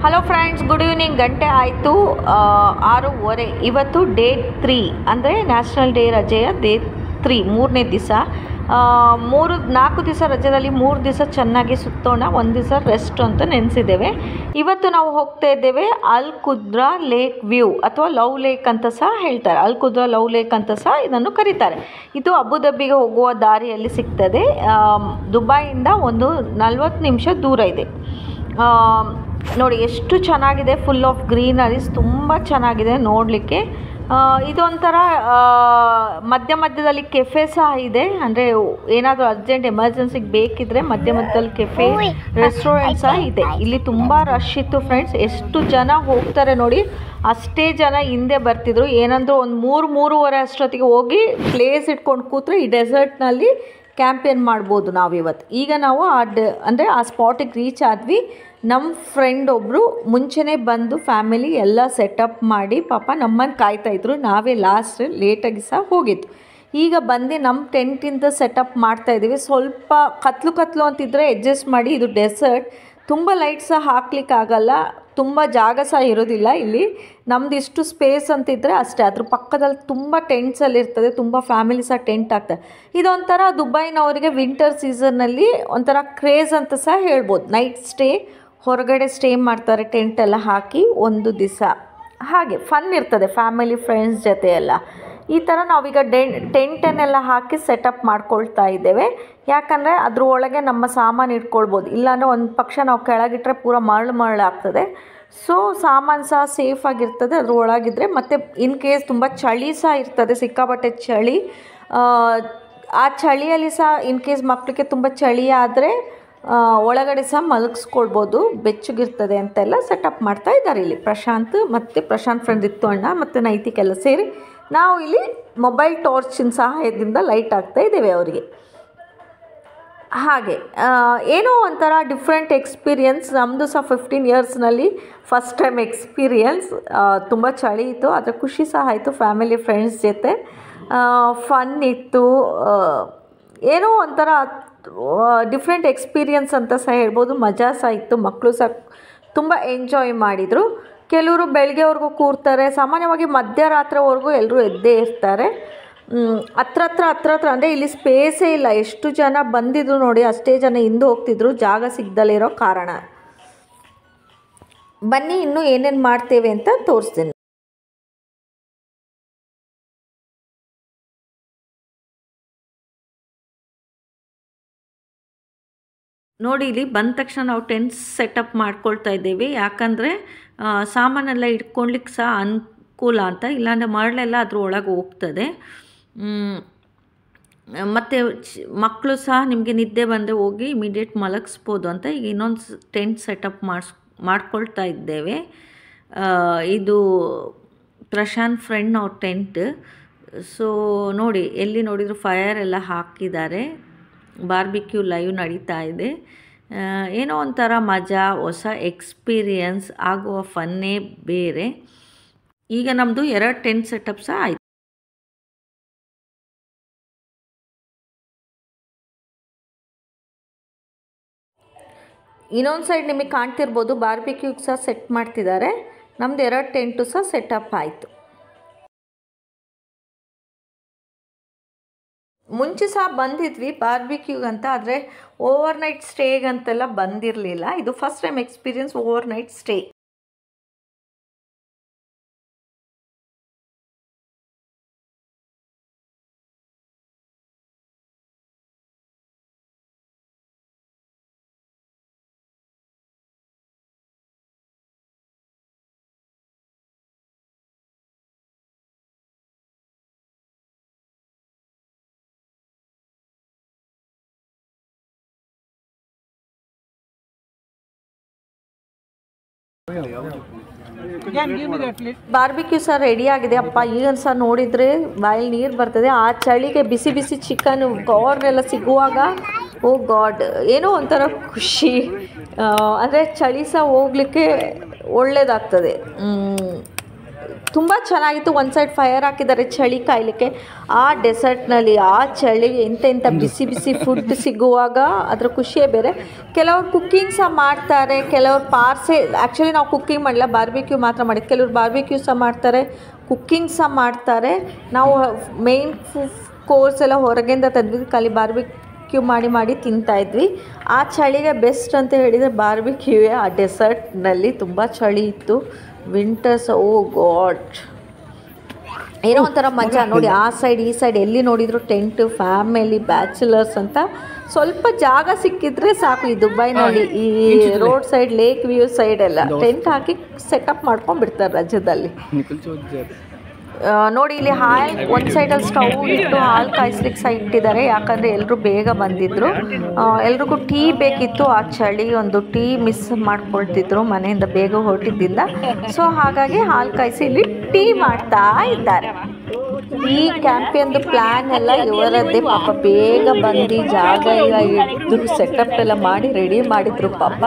Hello friends, good evening. ಗಂಟೆ ಆಯಿತು 6:30. ಇವತ್ತು ಡೇ 3 ಅಂದರೆ ನ್ಯಾಷನಲ್ ಡೇ ರಜೆಯ ಡೇ 3 ಮೂರನೇ ದಿವಸ. 4 ದಿವಸ ರಜೆಯಲ್ಲಿ 3 ದಿವಸ ಚೆನ್ನಾಗಿ ಸುತ್ತೋಣ, 1 ದಿವಸ ರೆಸ್ಟ್ ಅಂತ ನೆನೆಸಿದ್ದೇವೆ. ಇವತ್ತು ನಾವು ಹೋಗ್ತಾ ಇದ್ದೇವೆ ಅಲ್ ಖುದ್ರಾ ಲೇಕ್ ವ್ಯೂ ಅಥವಾ ಲವ್ ಲೇಕ್ ಅಂತ ಸಹ ಹೇಳ್ತಾರೆ. ಅಲ್ ಖುದ್ರಾ ಲವ್ ಲೇಕ್ ಅಂತ ಸಹ ಇದನ್ನು ಕರೀತಾರೆ. ಇದು ಅಬುದಾಬಿಗೆ ಹೋಗುವ ದಾರಿಯಲ್ಲಿ ಸಿಗ್ತದೆ. ದುಬೈಯಿಂದ ಒಂದು 40 ನಿಮಿಷ ದೂರ ಇದೆ. ನೋಡಿ ಎಷ್ಟು ಚೆನ್ನಾಗಿದೆ, ಫುಲ್ ಆಫ್ ಗ್ರೀನರೀಸ್, ತುಂಬ ಚೆನ್ನಾಗಿದೆ ನೋಡಲಿಕ್ಕೆ. ಇದೊಂಥರ ಮಧ್ಯ ಮಧ್ಯದಲ್ಲಿ ಕೆಫೆ ಸಹ ಇದೆ. ಅಂದರೆ ಏನಾದರೂ ಅರ್ಜೆಂಟ್ ಎಮರ್ಜೆನ್ಸಿಗೆ ಬೇಕಿದ್ರೆ ಮಧ್ಯ ಮಧ್ಯದಲ್ಲಿ ಕೆಫೆ, ರೆಸ್ಟೋರೆಂಟ್ ಸಹ ಇದೆ. ಇಲ್ಲಿ ತುಂಬ ರಶ್ ಇತ್ತು ಫ್ರೆಂಡ್ಸ್. ಎಷ್ಟು ಜನ ಹೋಗ್ತಾರೆ ನೋಡಿ, ಅಷ್ಟೇ ಜನ ಹಿಂದೆ ಬರ್ತಿದ್ರು. ಏನಂದರೂ ಒಂದು 3-3:30 ಅಷ್ಟೊತ್ತಿಗೆ ಹೋಗಿ ಪ್ಲೇಸ್ ಇಟ್ಕೊಂಡು ಕೂತ್ರೆ ಈ ಡೆಸರ್ಟ್ನಲ್ಲಿ ಕ್ಯಾಂಪೇನ್ ಮಾಡ್ಬೋದು ನಾವಿವತ್ತು. ಈಗ ನಾವು ಅಂದರೆ ಆ ಸ್ಪಾಟಿಗೆ ರೀಚ್ ಆದ್ವಿ. ನಮ್ಮ ಫ್ರೆಂಡ್ ಒಬ್ಬರು ಮುಂಚೆನೇ ಬಂದು ಫ್ಯಾಮಿಲಿ ಎಲ್ಲ ಸೆಟಪ್ ಮಾಡಿ ಪಾಪ ನಮ್ಮನ್ನು ಕಾಯ್ತಾಯಿದ್ರು. ನಾವೇ ಲಾಸ್ಟ್ ಲೇಟಾಗಿ ಸಹ ಹೋಗಿದ್ದು. ಈಗ ಬಂದು ನಮ್ಮ ಟೆಂಟಿಂದ ಸೆಟಪ್ ಮಾಡ್ತಾಯಿದ್ದೀವಿ. ಸ್ವಲ್ಪ ಕತ್ಲು ಅಂತಿದ್ರೆ ಅಡ್ಜಸ್ಟ್ ಮಾಡಿ. ಇದು ಡೆಸರ್ಟ್, ತುಂಬ ಲೈಟ್ ಸಹ ಹಾಕ್ಲಿಕ್ಕಾಗಲ್ಲ, ತುಂಬ ಜಾಗ ಸಹ ಇರೋದಿಲ್ಲ ಇಲ್ಲಿ. ನಮ್ದು ಇಷ್ಟು ಸ್ಪೇಸ್ ಅಂತಿದ್ರೆ ಅಷ್ಟೇ. ಅದ್ರ ಪಕ್ಕದಲ್ಲಿ ತುಂಬ ಟೆಂಟ್ಸಲ್ಲಿ ಇರ್ತದೆ, ತುಂಬ ಫ್ಯಾಮಿಲಿ ಸಹ ಟೆಂಟ್ ಆಗ್ತದೆ. ಇದೊಂಥರ ದುಬೈನವರಿಗೆ ವಿಂಟರ್ ಸೀಸನ್ನಲ್ಲಿ ಒಂಥರ ಕ್ರೇಜ್ ಅಂತ ಸಹ ಹೇಳ್ಬೋದು. ನೈಟ್ ಸ್ಟೇ, ಹೊರಗಡೆ ಸ್ಟೇ ಮಾಡ್ತಾರೆ ಟೆಂಟ್ ಎಲ್ಲ ಹಾಕಿ 1 ದಿವಸ. ಹಾಗೆ ಫನ್ ಇರ್ತದೆ ಫ್ಯಾಮಿಲಿ ಫ್ರೆಂಡ್ಸ್ ಜೊತೆ ಎಲ್ಲ. ಈ ಥರ ನಾವೀಗ ಟೆಂಟನ್ನೆಲ್ಲ ಹಾಕಿ ಸೆಟಪ್ ಮಾಡ್ಕೊಳ್ತಾ ಇದ್ದೇವೆ. ಯಾಕಂದರೆ ಅದ್ರ ಒಳಗೆ ನಮ್ಮ ಸಾಮಾನು ಇಟ್ಕೊಳ್ಬೋದು. ಇಲ್ಲಾಂದರೆ ಒಂದು ಪಕ್ಷ ನಾವು ಕೆಳಗಿಟ್ರೆ ಪೂರ ಮರಳು ಆಗ್ತದೆ. ಸೊ ಸಾಮಾನು ಸಹ ಸೇಫಾಗಿರ್ತದೆ ಅದ್ರ ಒಳಗಿದ್ರೆ. ಮತ್ತು ಇನ್ ಕೇಸ್ ತುಂಬ ಚಳಿ ಸಹ ಇರ್ತದೆ, ಸಿಕ್ಕಾಪಟ್ಟೆ ಚಳಿ. ಆ ಚಳಿಯಲ್ಲಿ ಸಹ ಇನ್ ಕೇಸ್ ಮಕ್ಕಳಿಗೆ ತುಂಬ ಚಳಿ ಆದರೆ ಒಳಗಡೆ ಸಹ ಮಲಗಿಸ್ಕೊಳ್ಬೋದು, ಬೆಚ್ಚಗಿರ್ತದೆ ಅಂತೆಲ್ಲ ಸೆಟಪ್ ಮಾಡ್ತಾ ಇದ್ದಾರೆ ಇಲ್ಲಿ ಪ್ರಶಾಂತ್ ಫ್ರೆಂಡ್ ಇತ್ತು ಅಣ್ಣ ಮತ್ತು ನೈತಿಕೆಲ್ಲ ಸೇರಿ. ನಾವು ಇಲ್ಲಿ ಮೊಬೈಲ್ ಟಾರ್ಚಿನ ಸಹಾಯದಿಂದ ಲೈಟ್ ಆಗ್ತಾ ಇದ್ದೇವೆ ಅವರಿಗೆ. ಹಾಗೆ ಏನೋ ಒಂಥರ ಡಿಫ್ರೆಂಟ್ ಎಕ್ಸ್ಪೀರಿಯನ್ಸ್. ನಮ್ಮದು ಸಹ 15 ಇಯರ್ಸ್ನಲ್ಲಿ ಫಸ್ಟ್ ಟೈಮ್ ಎಕ್ಸ್ಪೀರಿಯನ್ಸ್. ತುಂಬ ಚಳಿ ಇತ್ತು, ಆದರೆ ಖುಷಿ ಸಹ ಆಯಿತು ಫ್ಯಾಮಿಲಿ ಫ್ರೆಂಡ್ಸ್ ಜೊತೆ. ಫನ್ ಇತ್ತು, ಏನೋ ಒಂಥರ ಡಿಫ್ರೆಂಟ್ ಎಕ್ಸ್ಪೀರಿಯನ್ಸ್ ಅಂತ ಸಹ ಹೇಳ್ಬೋದು. ಮಜಾ ಸಹ ಇತ್ತು, ಮಕ್ಕಳು ಸಹ ತುಂಬ ಎಂಜಾಯ್ ಮಾಡಿದರು. ಕೆಲವರು ಬೆಳಗ್ಗೆವರೆಗೂ ಕೂರ್ತಾರೆ, ಸಾಮಾನ್ಯವಾಗಿ ಮಧ್ಯರಾತ್ರಿವರೆಗೂ ಎಲ್ಲರೂ ಎದ್ದೇ ಇರ್ತಾರೆ. ಹತ್ರ ಅಂದರೆ ಇಲ್ಲಿ ಸ್ಪೇಸೇ ಇಲ್ಲ. ಎಷ್ಟು ಜನ ಬಂದಿದ್ರು ನೋಡಿ, ಅಷ್ಟೇ ಜನ ಹಿಂದೆ ಹೋಗ್ತಿದ್ರು ಜಾಗ ಸಿಗ್ದಲೇ ಇರೋ ಕಾರಣ. ಬನ್ನಿ ಇನ್ನೂ ಏನೇನು ಮಾಡ್ತೇವೆ ಅಂತ ತೋರಿಸ್ತೀನಿ. ನೋಡಿ, ಇಲ್ಲಿ ಬಂದ ತಕ್ಷಣ ನಾವು ಟೆಂಟ್ ಸೆಟಪ್ ಮಾಡ್ಕೊಳ್ತಾ ಇದ್ದೇವೆ. ಯಾಕಂದರೆ ಸಾಮಾನೆಲ್ಲ ಇಟ್ಕೊಳ್ಲಿಕ್ಕೆ ಸಹ ಅನುಕೂಲ ಅಂತ. ಇಲ್ಲಾಂದರೆ ಮರಳೆಲ್ಲ ಅದ್ರ ಒಳಗೆ ಹೋಗ್ತದೆ. ಮತ್ತು ಮಕ್ಕಳು ಸಹ ನಿಮಗೆ ನಿದ್ದೆ ಬಂದರೆ ಹೋಗಿ ಇಮಿಡಿಯೇಟ್ ಮಲಗಿಸ್ಬೋದು ಅಂತ ಈಗ ಇನ್ನೊಂದು ಟೆಂಟ್ ಸೆಟಪ್ ಮಾಡ್ಕೊಳ್ತಾ ಇದ್ದೇವೆ. ಇದು ಪ್ರಶಾಂತ್ ಫ್ರೆಂಡ್ ಅವ್ರ ಟೆಂಟ್. ಸೊ ನೋಡಿ, ಎಲ್ಲಿ ನೋಡಿದ್ರು ಫೈರ್ ಎಲ್ಲ ಹಾಕಿದ್ದಾರೆ. ಬಾರ್ಬಿಕ್ಯೂ ಲೈವ್ ನಡೀತಾ ಇದೆ. ಏನೋ ಒಂಥರ ಮಜಾ, ಹೊಸ ಎಕ್ಸ್ಪೀರಿಯನ್ಸ್ ಆಗುವ ಫನ್ನೇ ಬೇರೆ. ಈಗ ನಮ್ಮದು 2 ಟೆಂಟ್ ಸೆಟಪ್ ಸಹ ಆಯಿತು. ಇನ್ನೊಂದು ಸೈಡ್ ನಿಮಗೆ ಕಾಣ್ತಿರ್ಬೋದು, ಬಾರ್ಬಿಕ್ಯೂಗೆ ಸಹ ಸೆಟ್ ಮಾಡ್ತಿದ್ದಾರೆ. ನಮ್ಮದು 2 ಟೆಂಟು ಸಹ ಸೆಟಪ್ ಆಯಿತು. ಮುಂಚೆ ಸಹ ಬಂದಿದ್ವಿ ಬಾರ್ಬಿಕ್ಯೂಗಂತ, ಆದರೆ ಓವರ್ನೈಟ್ ಸ್ಟೇಗಂತೆಲ್ಲ ಬಂದಿರಲಿಲ್ಲ. ಇದು first time experience overnight stay. Barbecue ಸಹ ರೆಡಿ ಆಗಿದೆ. ಅಪ್ಪ ಈಗ ಸಹ ನೋಡಿದರೆ ಬಾಯಲ್ಲಿ ನೀರು ಬರ್ತದೆ. ಆ ಚಳಿಗೆ ಬಿಸಿ ಬಿಸಿ ಚಿಕನ್ ಕಾರ್ನೆಲ್ಲ ಸಿಗುವಾಗ ಓ ಗಾಡ್, ಏನೋ ಒಂಥರ ಖುಷಿ. ಅಂದರೆ ಚಳಿ ಸಹ ಹೋಗಲಿಕ್ಕೆ ಒಳ್ಳೆಯದಾಗ್ತದೆ. ತುಂಬ ಚೆನ್ನಾಗಿತ್ತು. ಒಂದು ಸೈಡ್ ಫೈರ್ ಹಾಕಿದ್ದಾರೆ ಚಳಿ ಕಾಯಲಿಕ್ಕೆ. ಆ ಡೆಸರ್ಟ್ನಲ್ಲಿ ಆ ಚಳಿಗೆ ಇಂಥ ಬಿಸಿ ಬಿಸಿ ಫುಡ್ ಸಿಗುವಾಗ ಅದರ ಖುಷಿಯೇ ಬೇರೆ. ಕೆಲವರು ಕುಕ್ಕಿಂಗ್ ಸಹ ಮಾಡ್ತಾರೆ, ಕೆಲವರು ಆ್ಯಕ್ಚುಲಿ ನಾವು ಕುಕ್ಕಿಂಗ್ ಮಾಡಲ್ಲ, ಬಾರ್ಬಿಕ್ಯೂ ಮಾತ್ರ ಮಾಡಿದ್ದು. ಕೆಲವರು ಬಾರ್ಬಿಕ್ಯೂ ಸಹ ಮಾಡ್ತಾರೆ, ಕುಕ್ಕಿಂಗ್ ಸಹ ಮಾಡ್ತಾರೆ. ನಾವು ಮೇಯ್ನ್ ಕೋರ್ಸ್ ಎಲ್ಲ ಹೊರಗಿಂದ ತಂದ್ವಿ, ಖಾಲಿ ಬಾರ್ಬಿಕ್ಯೂ ಮಾಡಿ ತಿಂತಾಯಿದ್ವಿ. ಆ ಚಳಿಗೆ ಬೆಸ್ಟ್ ಅಂತ ಹೇಳಿದರೆ ಬಾರ್ಬಿಕ್ಯೂವೇ. ಆ ಡೆಸರ್ಟ್ನಲ್ಲಿ ತುಂಬ ಚಳಿ ಇತ್ತು, ವಿಂಟರ್ಸ್. ಓ ಗಾಡ್, ಏನೋ ಒಂಥರ ಮಜಾ ನೋಡಿ. ಆ ಸೈಡ್ ಈ ಸೈಡ್ ಎಲ್ಲಿ ನೋಡಿದ್ರು ಟೆಂಟ್, ಫ್ಯಾಮಿಲಿ, ಬ್ಯಾಚುಲರ್ಸ್ ಅಂತ. ಸ್ವಲ್ಪ ಜಾಗ ಸಿಕ್ಕಿದ್ರೆ ಸಾಕು. ಈ ದುಬೈನಲ್ಲಿ ಈ road side, lake view side ಎಲ್ಲ ಟೆಂಟ್ ಹಾಕಿ ಸೆಟಪ್ ಮಾಡ್ಕೊಂಡು ಬಿಡ್ತಾರೆ ರಜದಲ್ಲಿ. ನೋಡಿ ಇಲ್ಲಿ ಒಂದು ಸೈಡಲ್ಲಿ ಸ್ಟವ್ ಇಟ್ಟು ಹಾಲು ಕಾಯಿಸ್ಲಿಕ್ಕೆ ಸಹ ಇಟ್ಟಿದ್ದಾರೆ, ಯಾಕಂದರೆ ಎಲ್ಲರೂ ಬೇಗ ಬಂದಿದ್ದರು. ಎಲ್ರಿಗೂ ಟೀ ಬೇಕಿತ್ತು. ಆ ಚಳಿ ಒಂದು ಟೀ ಮಿಸ್ ಮಾಡ್ಕೊಳ್ತಿದ್ರು ಮನೆಯಿಂದ ಬೇಗ ಹೊರಟಿದ್ದಿಂದ. ಸೊ ಹಾಗಾಗಿ ಹಾಲು ಕಾಯಿಸಿ ಇಲ್ಲಿ ಟೀ ಮಾಡ್ತಾ ಇದ್ದಾರೆ. ಈ ಕ್ಯಾಂಪಿಯನ್ದು ಪ್ಲ್ಯಾನ್ ಎಲ್ಲ ಇವರದ್ದೇ ಪಾಪ. ಬೇಗ ಬಂದು ಜಾಗ ಎಲ್ಲ ಇದ್ದು ಸೆಟಪ್ ಎಲ್ಲ ಮಾಡಿ ರೆಡಿ ಮಾಡಿದ್ರು ಪಾಪ.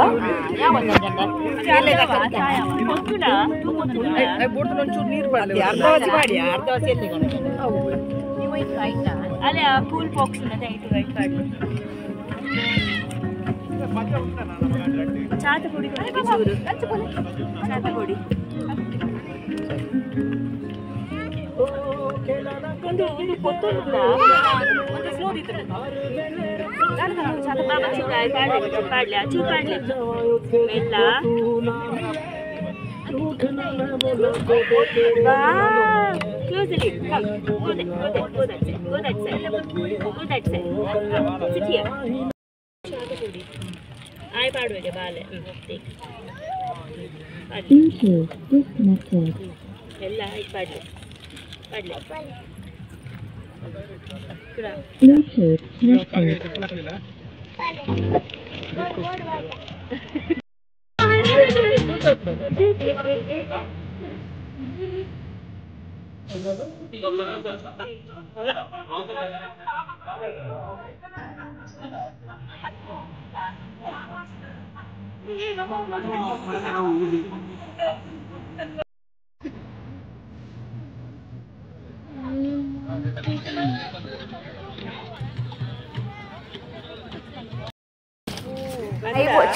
ಒಂದು ಕೊತ್ತಂಬರಿ ಒಂದು ಫ್ಲೋರ್ ಇದೆ ಪಾಡ್ಲೆ ಅಚ್ಚು ಪಾಡ್ಲೆ ಎಲ್ಲ close the lid. Come. Go that side. Go that side. Go that side. Sit here. I part with the ball. Take. Bluetooth disconnected. Ella I part. Padle. Bluetooth connected.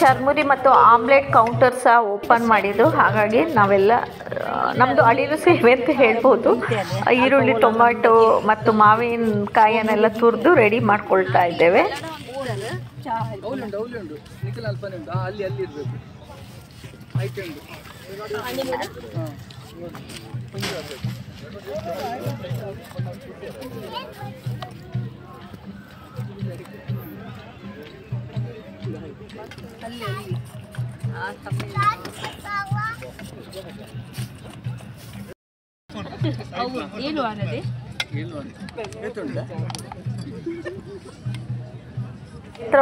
Churmuri ಮತ್ತು omelette counter ಸಹ open ಮಾಡಿದ್ದು. ಹಾಗಾಗಿ ನಾವೆಲ್ಲ ನಮ್ಮದು ಅಳಿಲು ಸೇವೆ ಅಂತ ಹೇಳ್ಬೋದು. ಈರುಳ್ಳಿ, ಟೊಮ್ಯಾಟೊ ಮತ್ತು ಮಾವಿನಕಾಯಿಯನ್ನೆಲ್ಲ ತುರಿದು ರೆಡಿ ಮಾಡ್ಕೊಳ್ತಾ ಇದ್ದೇವೆ. ಏನು ಅನ್ನದೆ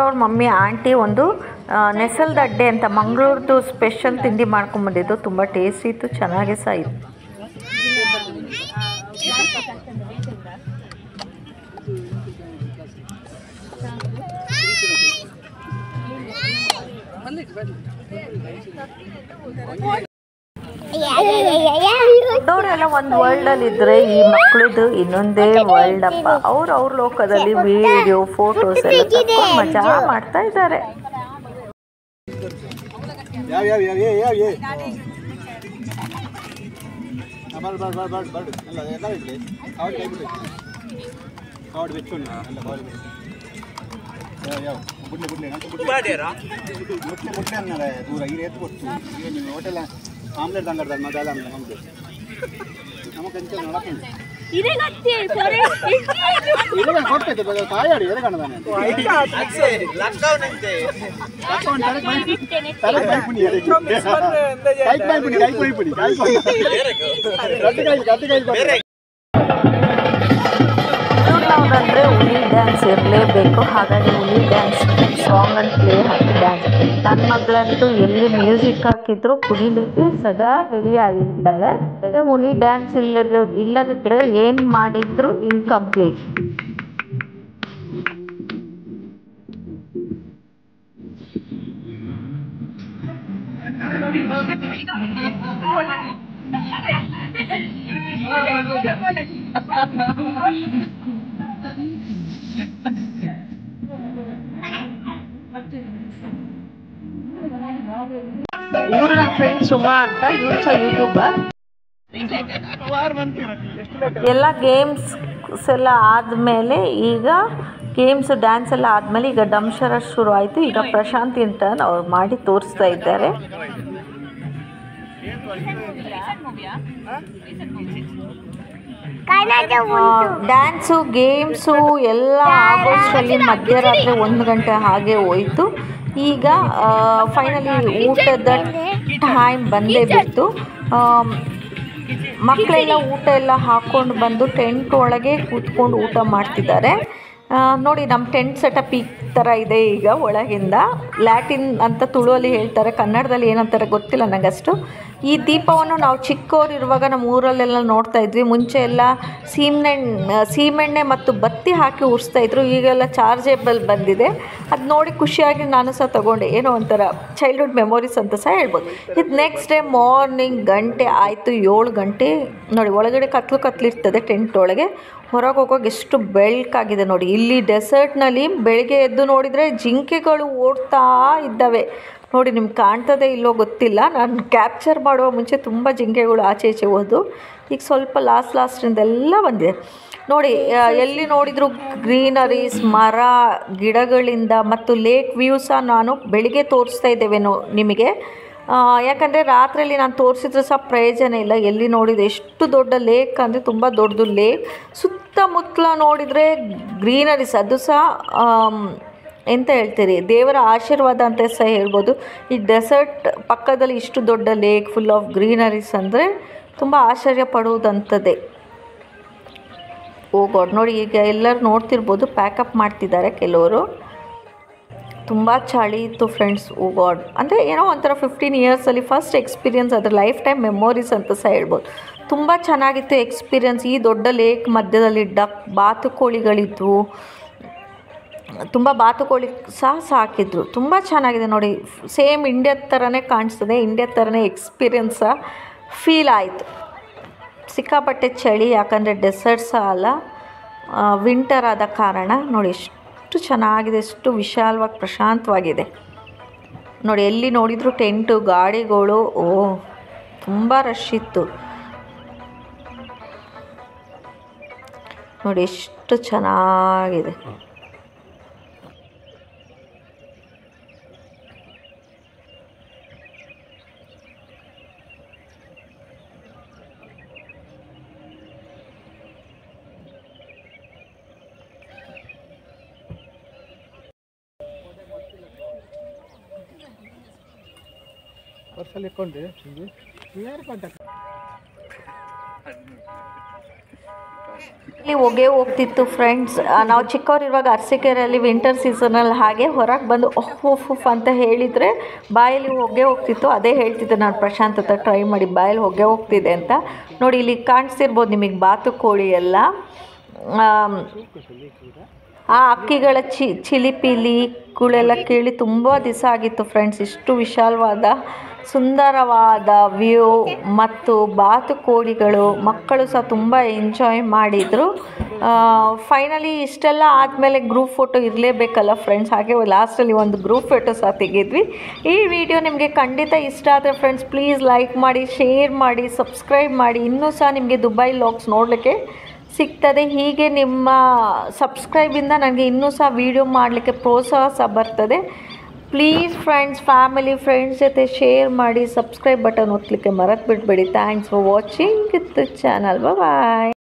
ಅವ್ರ ಮಮ್ಮಿ ಆಂಟಿ ಒಂದು ನೆಸಲ್ದಡ್ಡೆ ಅಂತ ಮಂಗಳೂರ್ದು ಸ್ಪೆಷಲ್ ತಿಂಡಿ ಮಾಡ್ಕೊಂಬಂದಿದ್ದು. ತುಂಬ ಟೇಸ್ಟಿ ಇತ್ತು, ಚೆನ್ನಾಗಿ ಸಹ ಇತ್ತು. ದೊಡ್ಡವರೆಲ್ಲ ಒಂದು ವರ್ಲ್ಡಲ್ಲಿ ಇದ್ದರೆ ಈ ಮಕ್ಕಳದು ಇನ್ನೊಂದೇ ವರ್ಲ್ಡ್ ಅಪ್ಪ. ಅವ್ರ ಲೋಕದಲ್ಲಿ ವಿಡಿಯೋ, ಫೋಟೋಸ್ ಎಲ್ಲ ತಗೊಂಡು ಮಜಾ ಮಾಡ್ತಾ ಇದ್ದಾರೆ. ಆಮ್ಲೆಟ್ ಅಂಗಡಿ ಮಸಾಲ ನಮ್ಮದು ನಮಗೆ ಅಂಚೆ ನೋಡಕ್ಕೆ ಇದೆ ಗತ್ತಿ ಸರಿ ಇದೆ ಕೊಡ್ತೈತೆ ಕಾಯಾಡಿ ಎರೆ ಕಾಣದಾನೆ ಲಾಕ್ಡೌನ್ ಅಂತೆ ಲಾಕ್ಡೌನ್ ತಲೆ ಕೈ ಪುನಿ ಬೇರೆ ಅಂದರೆ ಹುಲಿ ಡ್ಯಾನ್ಸ್ ಇರಲೇಬೇಕು. ಹಾಗಾಗಿ ಹುಲಿ dance song and play hockey dance. ನನ್ನ ಮಗಳಂತೂ ಎಲ್ಲಿ ಮ್ಯೂಸಿಕ್ ಹಾಕಿದ್ರು ಕುಣಿಲಿಕ್ಕೆ ಸದಾ ರೆಡಿ ಆಗಿದ್ದಾಳೆ. ಹುಲಿ ಡ್ಯಾನ್ಸ್ ಇಲ್ಲದಿದ್ದರೆ ಏನು ಮಾಡಿದ್ರು ಇನ್ಕಂಪ್ಲೀಟ್. ಇವರು ನನ್ನ ಫ್ರೆಂಡ್ ಸುಮಾ ಅಂತ, ಇವರು ಸಹ ಯೂಟ್ಯೂಬರ್. ಎಲ್ಲ ಗೇಮ್ಸ್ ಎಲ್ಲ ಆದಮೇಲೆ ಈಗ ಗೇಮ್ಸ್ ಡ್ಯಾನ್ಸ್ ಎಲ್ಲ ಆದಮೇಲೆ ಈಗ ಡಂಶರ ಶುರು ಆಯಿತು. ಈಗ ಪ್ರಶಾಂತ್ ಇಂಟರ್ನ್ ಅವ್ರು ಮಾಡಿ ತೋರಿಸ್ತಾ ಇದ್ದಾರೆ. ಡ್ಯಾನ್ಸು ಗೇಮ್ಸು ಎಲ್ಲ ಆಗೋಷ್ಟರಲ್ಲಿ ಮಧ್ಯರಾತ್ರಿ 1 ಗಂಟೆ ಹಾಗೆ ಹೋಯಿತು. ಈಗ ಫೈನಲಿ ಊಟದ ಟೈಮ್ ಬಂದೇ ಬಿಟ್ಟು ಮಕ್ಕಳೆಲ್ಲ ಊಟ ಎಲ್ಲ ಹಾಕ್ಕೊಂಡು ಬಂದು ಟೆಂಟ್ ಒಳಗೆ ಕೂತ್ಕೊಂಡು ಊಟ ಮಾಡ್ತಿದ್ದಾರೆ. ನೋಡಿ ನಮ್ಮ ಟೆಂಟ್ ಸೆಟಪ್ ಈ ಥರ ಇದೆ. ಈಗ ಒಳಗಿಂದ ಲ್ಯಾಟಿನ್ ಅಂತ ತುಳುವಲ್ಲಿ ಹೇಳ್ತಾರೆ, ಕನ್ನಡದಲ್ಲಿ ಏನಂತಾರೆ ಗೊತ್ತಿಲ್ಲ ನನಗಷ್ಟು. ಈ ದೀಪವನ್ನು ನಾವು ಚಿಕ್ಕವರಿರುವಾಗ ನಮ್ಮ ಊರಲ್ಲೆಲ್ಲ ನೋಡ್ತಾ ಇದ್ವಿ. ಮುಂಚೆ ಎಲ್ಲ ಸೀಮೆಣ್ಣೆ ಮತ್ತು ಬತ್ತಿ ಹಾಕಿ ಉರಿಸ್ತಾಯಿದ್ರು. ಈಗೆಲ್ಲ ಚಾರ್ಜೇಬಲ್ ಬಂದಿದೆ. ಅದು ನೋಡಿ ಖುಷಿಯಾಗಿ ನಾನು ಸಹ ತೊಗೊಂಡೆ. ಏನೋ ಒಂಥರ ಚೈಲ್ಡ್ಹುಡ್ ಮೆಮೊರೀಸ್ ಅಂತ ಸಹ ಹೇಳ್ಬೋದು. ಇದು ನೆಕ್ಸ್ಟ್ ಡೇ ಮಾರ್ನಿಂಗ್ ಗಂಟೆ ಆಯಿತು, 7 ಗಂಟೆ. ನೋಡಿ ಒಳಗಡೆ ಕತ್ಲಿರ್ತದೆ ಟೆಂಟ್ ಒಳಗೆ. ಹೊರಗೆ ಹೋಗೋಕೆ ಎಷ್ಟು ಬೆಳಕಾಗಿದೆ ನೋಡಿ. ಇಲ್ಲಿ ಡೆಸರ್ಟ್ನಲ್ಲಿ ಬೆಳಗ್ಗೆ ಎದ್ದು ನೋಡಿದರೆ ಜಿಂಕೆಗಳು ಓಡ್ತಾ ಇದ್ದಾವೆ ನೋಡಿ. ನಿಮ್ಗೆ ಕಾಣ್ತದೆ ಇಲ್ಲೋ ಗೊತ್ತಿಲ್ಲ, ನಾನು ಕ್ಯಾಪ್ಚರ್ ಮಾಡುವ ಮುಂಚೆ ತುಂಬ ಜಿಂಕೆಗಳು ಆಚೆ ಈಚೆ ಹೋದು. ಈಗ ಸ್ವಲ್ಪ ಲಾಸ್ಟಿಂದೆಲ್ಲ ಬಂದಿದೆ ನೋಡಿ. ಎಲ್ಲಿ ನೋಡಿದರೂ ಗ್ರೀನರೀಸ್, ಮರ ಗಿಡಗಳಿಂದ ಮತ್ತು ಲೇಕ್ ವ್ಯೂ ಸಹ ನಾನು ಬೆಳಿಗ್ಗೆ ತೋರಿಸ್ತಾ ಇದ್ದೇವೇನೋ ನಿಮಗೆ. ಯಾಕಂದರೆ ರಾತ್ರಿಯಲ್ಲಿ ನಾನು ತೋರಿಸಿದ್ರೂ ಸಹ ಪ್ರಯೋಜನ ಇಲ್ಲ. ಎಲ್ಲಿ ನೋಡಿದರೆ ಎಷ್ಟು ದೊಡ್ಡ ಲೇಕ್ ಅಂದರೆ ತುಂಬ ದೊಡ್ಡದು ಲೇಕ್. ಸುತ್ತಮುತ್ತಲ ನೋಡಿದರೆ ಗ್ರೀನರೀಸ್, ಅದು ಸಹ ಎಂತ ಹೇಳ್ತೀರಿ, ದೇವರ ಆಶೀರ್ವಾದ ಅಂತ ಸಹ ಹೇಳ್ಬೋದು. ಈ ಡೆಸರ್ಟ್ ಪಕ್ಕದಲ್ಲಿ ಇಷ್ಟು ದೊಡ್ಡ ಲೇಕ್ ಫುಲ್ ಆಫ್ ಗ್ರೀನರೀಸ್ ಅಂದರೆ ತುಂಬ ಆಶ್ಚರ್ಯ ಪಡುವುದಂಥದ್ದೇ. ಓ ಗಾಡ್, ನೋಡಿ ಈಗ ಎಲ್ಲರೂ ನೋಡ್ತಿರ್ಬೋದು ಪ್ಯಾಕಪ್ ಮಾಡ್ತಿದ್ದಾರೆ ಕೆಲವರು. ತುಂಬ ಚಳಿ ಇತ್ತು ಫ್ರೆಂಡ್ಸ್. ಓ ಗಾಡ್, ಅಂದರೆ ಏನೋ ಒಂಥರ 15 ಇಯರ್ಸಲ್ಲಿ ಫಸ್ಟ್ ಎಕ್ಸ್ಪೀರಿಯನ್ಸ್, ಅದರ ಲೈಫ್ ಟೈಮ್ ಮೆಮೊರೀಸ್ ಅಂತ ಸಹ ಹೇಳ್ಬೋದು. ತುಂಬ ಚೆನ್ನಾಗಿತ್ತು ಎಕ್ಸ್ಪೀರಿಯನ್ಸ್. ಈ ದೊಡ್ಡ ಲೇಕ್ ಮಧ್ಯದಲ್ಲಿ ಬಾತುಕೋಳಿಗಳಿದ್ವು, ತುಂಬ ಬಾತುಕೋಳಿ ಸಹ ಸಾಕಿದ್ರು. ತುಂಬ ಚೆನ್ನಾಗಿದೆ ನೋಡಿ. ಸೇಮ್ ಇಂಡಿಯಾದ ಥರನೇ ಕಾಣಿಸ್ತದೆ, ಇಂಡಿಯಾದ ಥರನೇ ಎಕ್ಸ್ಪೀರಿಯನ್ಸ್ ಸಹ ಫೀಲ್ ಆಯಿತು. ಸಿಕ್ಕಾಪಟ್ಟೆ ಚಳಿ, ಯಾಕಂದರೆ ಡೆಸರ್ಟ್ ಸಹ ಅಲ್ಲ, ವಿಂಟರ್ ಆದ ಕಾರಣ. ನೋಡಿ ಎಷ್ಟು ಚೆನ್ನಾಗಿದೆ, ಎಷ್ಟು ವಿಶಾಲವಾಗಿ ಪ್ರಶಾಂತವಾಗಿದೆ ನೋಡಿ. ಎಲ್ಲಿ ನೋಡಿದರೂ ಟೆಂಟು, ಗಾಡಿಗಳು, ಓ ತುಂಬ ರಶ್ ಇತ್ತು ನೋಡಿ. ಎಷ್ಟು ಚೆನ್ನಾಗಿದೆ. ಇಲ್ಲಿ ಹೊಗೆ ಹೋಗ್ತಿತ್ತು ಫ್ರೆಂಡ್ಸ್. ನಾವು ಚಿಕ್ಕವರಿರುವಾಗ ಅರಸೀಕೆರೆಯಲ್ಲಿ ವಿಂಟರ್ ಸೀಸನಲ್ಲಿ ಹಾಗೆ ಹೊರಗೆ ಬಂದು ಉಫ್ ಅಂತ ಹೇಳಿದರೆ ಬಾಯಲ್ಲಿ ಹೊಗೆ ಹೋಗ್ತಿತ್ತು. ಅದೇ ಹೇಳ್ತಿದ್ದೆ ನಾನು ಪ್ರಶಾಂತ್ ಹತ್ರ, ಟ್ರೈ ಮಾಡಿ ಬಾಯಲ್ಲಿ ಹೊಗೆ ಹೋಗ್ತಿದೆ ಅಂತ. ನೋಡಿ ಇಲ್ಲಿ ಕಾಣಿಸ್ತಿರ್ಬೋದು ನಿಮಗೆ ಬಾತುಕೋಳಿ ಎಲ್ಲ. ಆ ಅಕ್ಕಿಗಳ ಚಿಲಿಪಿಲಿಗಳೆಲ್ಲ ಕೇಳಿ ತುಂಬ ದಿವಸ ಆಗಿತ್ತು ಫ್ರೆಂಡ್ಸ್. ಇಷ್ಟು ವಿಶಾಲವಾದ ಸುಂದರವಾದ ವ್ಯೂ ಮತ್ತು ಬಾತುಕೋಳಿಗಳು, ಮಕ್ಕಳು ಸಹ ತುಂಬ ಎಂಜಾಯ್ ಮಾಡಿದರು. ಫೈನಲಿ ಇಷ್ಟೆಲ್ಲ ಆದಮೇಲೆ ಗ್ರೂಪ್ ಫೋಟೋ ಇರಲೇಬೇಕಲ್ಲ ಫ್ರೆಂಡ್ಸ್, ಹಾಗೆ ಲಾಸ್ಟಲ್ಲಿ ಒಂದು ಗ್ರೂಪ್ ಫೋಟೋ ಸಹ ತೆಗೆದ್ವಿ. ಈ ವಿಡಿಯೋ ನಿಮಗೆ ಖಂಡಿತ ಇಷ್ಟ ಆದರೆ ಫ್ರೆಂಡ್ಸ್ ಪ್ಲೀಸ್ ಲೈಕ್ ಮಾಡಿ, ಶೇರ್ ಮಾಡಿ, ಸಬ್ಸ್ಕ್ರೈಬ್ ಮಾಡಿ. ಇನ್ನೂ ಸಹ ನಿಮಗೆ ದುಬೈ ವ್ಲಾಗ್ಸ್ ನೋಡಲಿಕ್ಕೆ ಸಿಗ್ತದೆ. ಹೀಗೆ ನಿಮ್ಮ ಸಬ್ಸ್ಕ್ರೈಬಿಂದ ನನಗೆ ಇನ್ನೂ ಸಹ ವೀಡಿಯೋ ಮಾಡಲಿಕ್ಕೆ ಪ್ರೋತ್ಸಾಹ ಸಹ ಬರ್ತದೆ. ಪ್ಲೀಸ್ ಫ್ರೆಂಡ್ಸ್, ಫ್ರೆಂಡ್ಸ್ ಜೊತೆ ಶೇರ್ ಮಾಡಿ, ಸಬ್ಸ್ಕ್ರೈಬ್ ಬಟನ್ ಒತ್ತಲಿಕ್ಕೆ ಮರೆತು ಬಿಡಬೇಡಿ. Thanks for watching the channel. Bye.